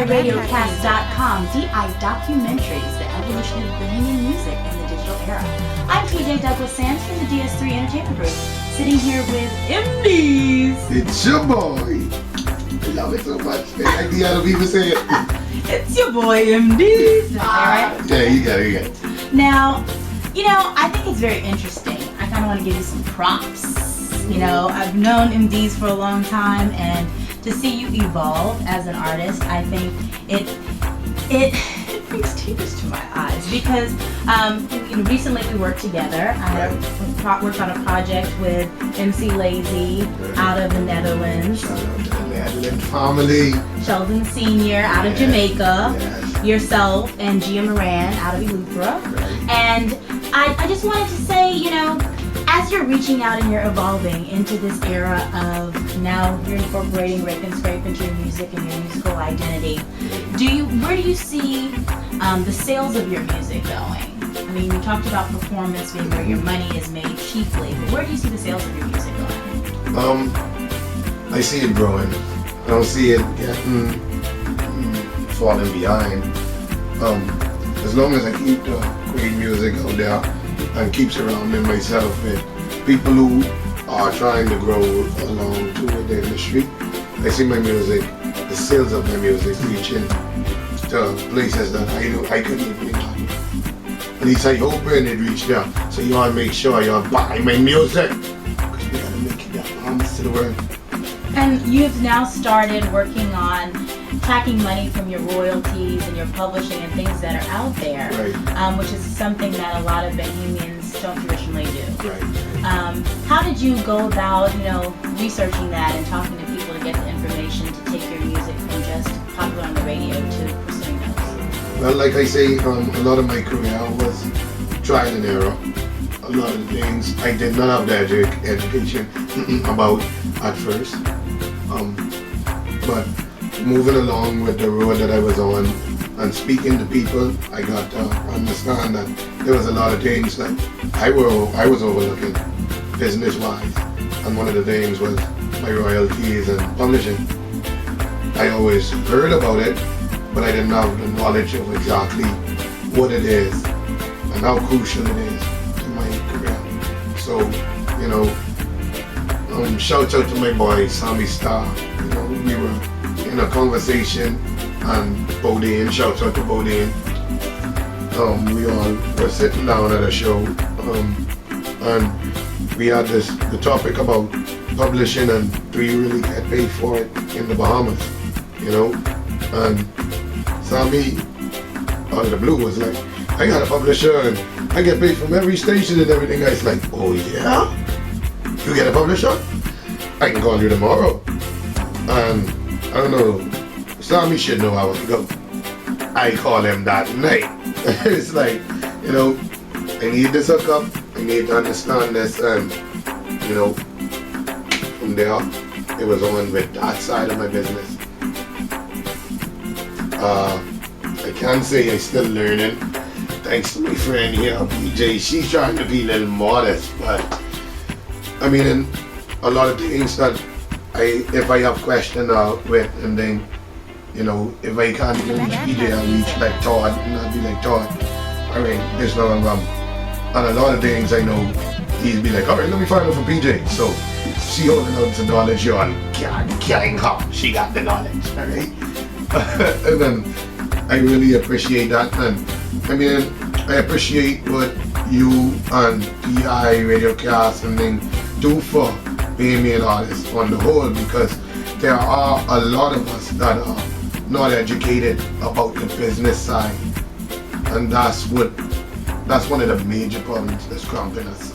DIRadiocast.com, DI Documentaries, the evolution of Bahamian music in the digital era. I'm TJ Douglas Sands from the DS3 Entertainment Group, sitting here with MDeez. It's your boy. I love it so much. I like the other people say it. It's your boy MDeez. Is that right? Yeah, you got it. Now, I think it's very interesting. I kind of want to give you some props. I've known MDeez for a long time, and to see you evolve as an artist, I think it brings tears to my eyes because recently we worked together. I worked on a project with MC Lazy out of the Netherlands. Shout out to the Netherlands family. Sheldon Sr. out of Jamaica. Yourself and Gia Miran out of Eleuthera. Right. And I just wanted to say, as you're reaching out and you're evolving into this era of now you're incorporating Rake and Scrape into your music and your musical identity, where do you see the sales of your music going? I mean, you talked about performance being where your money is made chiefly, but where do you see the sales of your music going? I see it growing. I don't see it getting falling behind. As long as I keep the great music out there and keep surrounding myself with people who are trying to grow along toward the industry, I see my music, the sales of my music reaching to places that I couldn't even imagine. At least I hope it reach there. So you want to make sure you buy my music, because we gotta make it that promise to the world. And you've now started working on tracking money from your royalties and your publishing and things that are out there, right. Which is something that a lot of Bahamians don't traditionally do. Right. How did you go about, researching that and talking to people to get the information to take your music from just popular on the radio to pursuing those? Well, like I say, a lot of my career was trial and error. A lot of the things I did not have the education about at first. But moving along with the road that I was on and speaking to people, I got to understand that there was a lot of things that I was overlooking business-wise. And one of the things was my royalties and publishing. I always heard about it, but I didn't have the knowledge of exactly what it is and how crucial it is to my career. So, shout out to my boy Sammy Star. We were in a conversation, and Bodine, shout out to Bodine. We all were sitting down at a show, and we had the topic about publishing and do you really get paid for it in the Bahamas, And Sammy, out of the blue, was like, I got a publisher and I get paid from every station and everything. I was like, oh yeah? You get a publisher? I can call you tomorrow. And I don't know, Sammy should know how to go. I call him that night. It's like, I need this hookup, I need to understand this, and from there, it was on with that side of my business. I can say I'm still learning, thanks to my friend here, PJ. She's trying to be a little modest, but I mean, in a lot of things that if I have questions with, and then, if I can't reach PJ, I'll reach like Todd, and I'll be like, Todd, alright, there's no wrong. And a lot of things I know, he'd be like, alright, let me find out from PJ. So, she holding out the knowledge on, killing her, she got the knowledge, alright? And then, I really appreciate that, and I mean, I appreciate what you and DI Radiocast and then do for Bahamian artists on the whole, because there are a lot of us that are not educated about the business side, and that's one of the major problems that's cramping us.